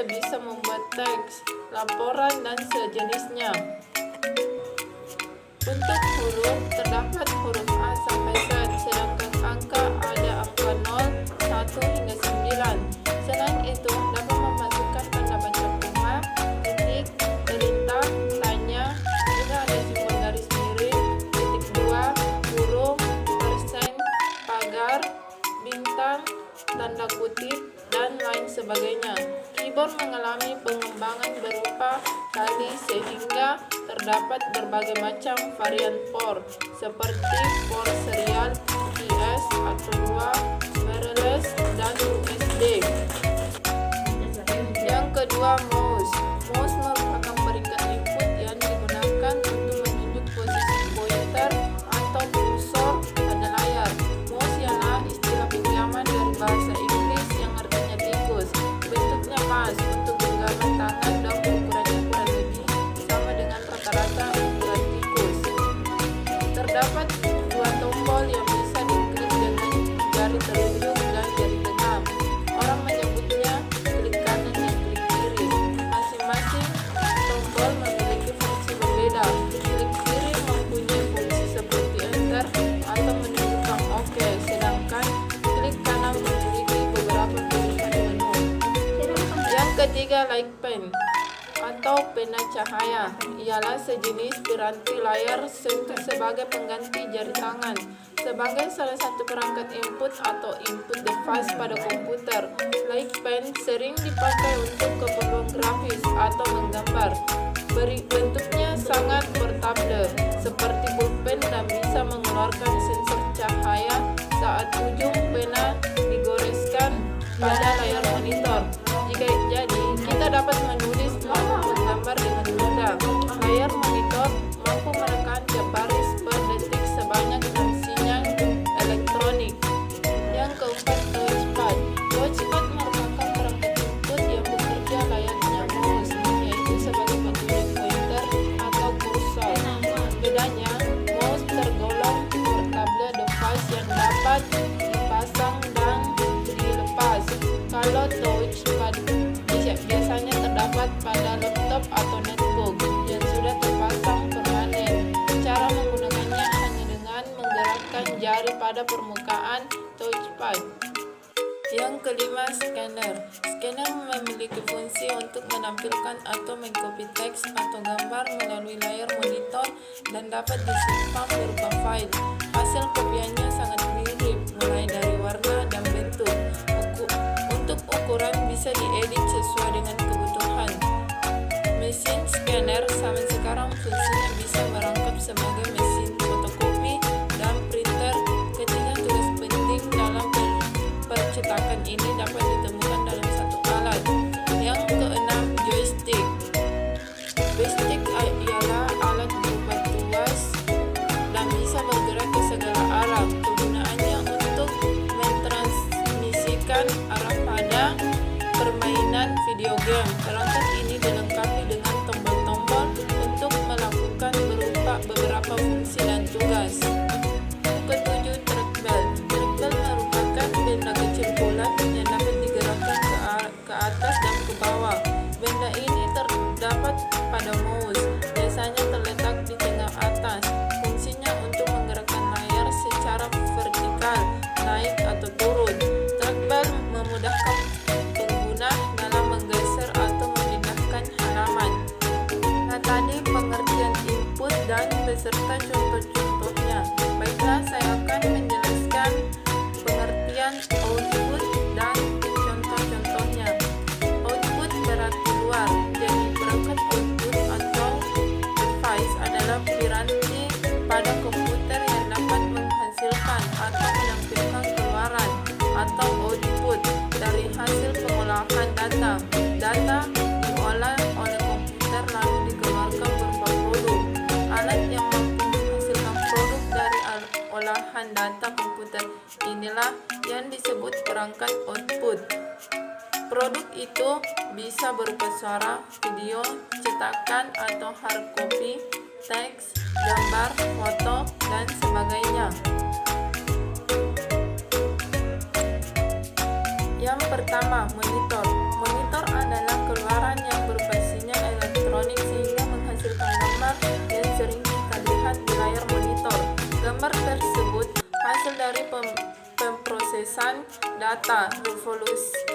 juga bisa membuat teks, laporan, dan sejenisnya. Untuk huruf, terdapat huruf A sampai Z, sedangkan angka ada angka 0, 1 hingga 9. Selain itu, dapat memasukkan tanda baca koma, titik, cerita, tanya, juga ada simbol garis miring, titik dua, kurung, persen, pagar, bintang, tanda kutip, dan lain sebagainya. Keyboard mengalami pengembangan berupa kali sehingga terdapat berbagai macam varian port seperti port serial, PS atau 2, wireless, dan USB. Yang kedua, mouse. Mouse merupakan peringkat input yang digunakan untuk menunjuk posisi pointer atau kursor pada layar. Mouse ialah istilah pinjaman dari bahasa Inggris yang artinya tikus. Bentuknya pas untuk genggaman tangan dan ukurannya kurang lebih sama dengan rata-rata ukuran tikus. Terdapat dua tombol yang bisa diklik dengan jari telunjuk dan jari genggam. Orang menyebutnya klik kanan dan klik kiri. Masing-masing tombol memiliki fungsi berbeda. Klik kiri mempunyai fungsi seperti enter atau menunjukkan OK, sedangkan klik kanan memiliki beberapa pilihan menu. Yang ketiga, light pen atau pena cahaya ialah sejenis piranti layar sebagai pengganti jari tangan. Sebagai salah satu perangkat input atau input device pada komputer, light pen sering dipakai untuk keperluan grafis atau menggambar. Bentuknya sangat portable seperti pulpen dan bisa mengeluarkan sensor cahaya saat ujung pena digoreskan pada layar monitor. Jika jadi, kita dapat menulis maupun menggambar dengan mudah. Layar monitor mampu merekam baris per detik sebanyak 6 sinyal elektronik. Yang keempat, touchpad. Touchpad merupakan perangkat input yang bekerja layaknya mouse, yaitu sebagai penunjuk pointer atau kursor. Bedanya, mouse tergolong portable device yang dapat dipasang dan dilepas. Kalau touchpad biasanya terdapat pada laptop atau netbook yang sudah terpasang permanen. Cara menggunakannya hanya dengan menggerakkan jari pada permukaan touchpad. Yang kelima, scanner. Scanner memiliki fungsi untuk menampilkan atau mengcopy teks atau gambar melalui layar monitor dan dapat disimpan berupa file. Hasil kopiannya sangat mirip, mulai dari warna dan bentuk. Untuk ukuran bisa diedit sesuai dengan kebutuhan. Mesin scanner sampai sekarang fungsinya bisa merangkap sebagai mesin fotokopi dan printer. Ketiga tugas penting dalam percetakan ini dapat ditemukan dalam satu alat. Yang keenam, joystick. Joystick ialah alat berupa tuas dan bisa bergerak ke segala arah. Kegunaannya untuk mentransmisikan arah pada permainan video game. Perangkat ini dilengkapi dengan tombol-tombol untuk melakukan beberapa fungsi dan tugas. Ketujuh, trackball. Trackball merupakan benda kecil bulat yang dapat digerakkan ke atas dan ke bawah. Benda ini terdapat pada mouse, biasanya terletak di tengah atas. Fungsinya untuk menggerakkan layar secara vertikal, naik atau turun. Trackball memudahkan pengguna dalam menggeser atau memindahkan halaman. Nah, tadi pengertian input dan beserta contoh-contohnya. Baiklah, saya akan menjelaskan pengertian output dan contoh-contohnya. Output berarti luar, jadi perangkat output atau device adalah piranti pada komputer yang dapat menghasilkan atau menampilkan keluaran atau output dari hasil pengolahan data. Data diolah oleh komputer lalu dikeluarkan berupa produk. Alat yang mampu menghasilkan produk dari olahan data komputer inilah yang disebut perangkat output. Produk itu bisa berupa suara, video, cetakan atau hard copy, teks, gambar, foto, dan sebagainya. Yang pertama, monitor. Monitor adalah keluaran yang berupa sinyal elektronik sehingga menghasilkan gambar yang sering kita lihat di layar monitor. Gambar tersebut hasil dari pemrosesan data.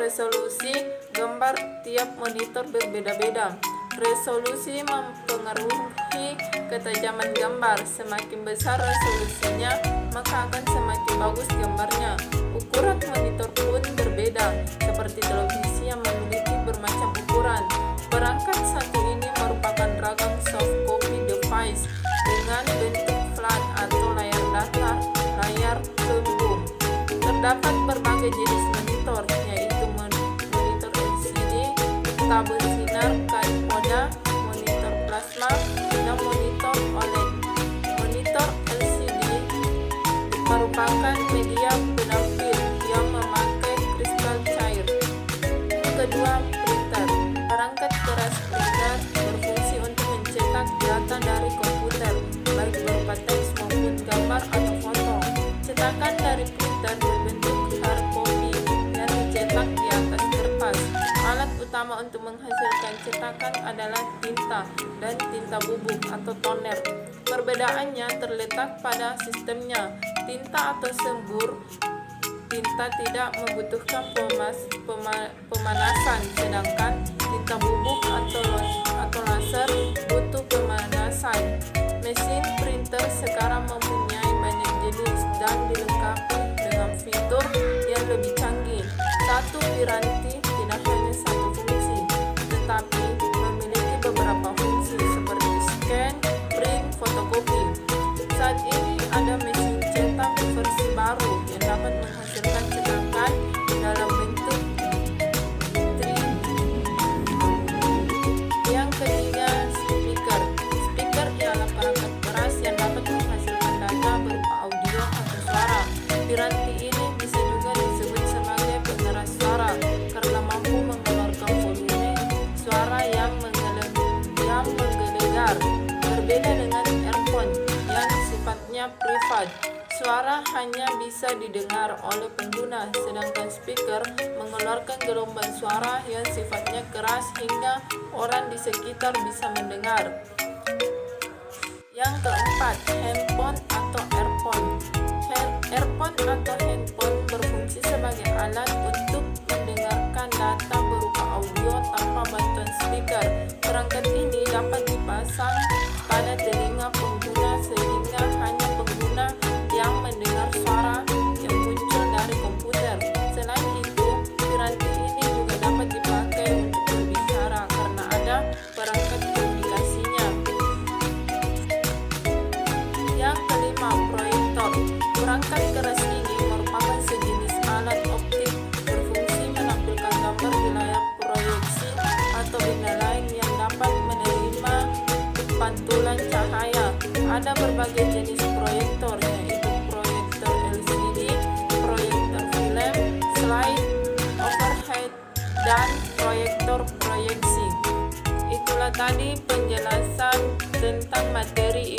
Resolusi gambar tiap monitor berbeda-beda. Resolusi mempengaruhi ketajaman gambar. Semakin besar resolusinya, maka akan semakin bagus gambarnya. Ukuran monitor pun berbeda, seperti televisi yang memiliki bermacam ukuran. Perangkat satu ini merupakan ragam soft copy device dengan bentuk flat atau layar datar, layar cembung. Terdapat berbagai jenis monitor, yaitu monitor LCD, tabel sinar kathoda, monitor plasma, dan monitor OLED. Monitor LCD merupakan media penampil yang memakai kristal cair. Kedua, printer. Perangkat keras printer berfungsi untuk mencetak data dari komputer, baik berupa teks maupun gambar atau foto. Cetakan dari printer berbentuk hard copy yang dicetak di atas kertas. Alat utama untuk menghasilkan cetakan adalah tinta dan tinta bubuk atau toner. Perbedaannya terletak pada sistemnya. Tinta atau sembur tinta tidak membutuhkan pemanasan, sedangkan tinta bubuk atau laser butuh pemanasan. Mesin printer sekarang mempunyai banyak jenis dan dilengkapi dengan fitur yang lebih canggih. Satu piranti tidak hanya satu fungsi, tetapi memiliki beberapa fungsi seperti scan, print, fotokopi. Saat ini ada mesin cetak versi baru yang dapat menghasilkan cetakan dalam bentuk 3D. Yang ketiga, speaker. Speaker ialah perangkat keras yang dapat menghasilkan data berupa audio atau suara. Piranti ini bisa juga disebut sebagai pengeras suara karena mampu mengeluarkan volume suara yang menggelegar. Berbeda dengan earphone yang sifatnya privat, suara hanya bisa didengar oleh pengguna, sedangkan speaker mengeluarkan gelombang suara yang sifatnya keras hingga orang di sekitar bisa mendengar. Yang keempat, handphone atau earphone. Earphone atau handphone berfungsi sebagai alat untuk mendengarkan data berupa audio tanpa bantuan speaker. Perangkat ini dapat dipasang pada telinga pengguna sehingga hanya pengguna yang mendengar suara yang muncul dari komputer. Selain itu, piranti ini juga dapat dipakai untuk berbicara karena ada perangkat komunikasinya. Yang kelima, proyektor. Perangkat keras ini merupakan sejenis alat optik berfungsi menampilkan gambar di layar proyeksi atau benda lain yang dapat menerima pantulan cahaya. Ada berbagai jenis proyektor, yaitu proyektor LCD, proyektor film, slide, overhead, dan proyektor proyeksi. Itulah tadi penjelasan tentang materi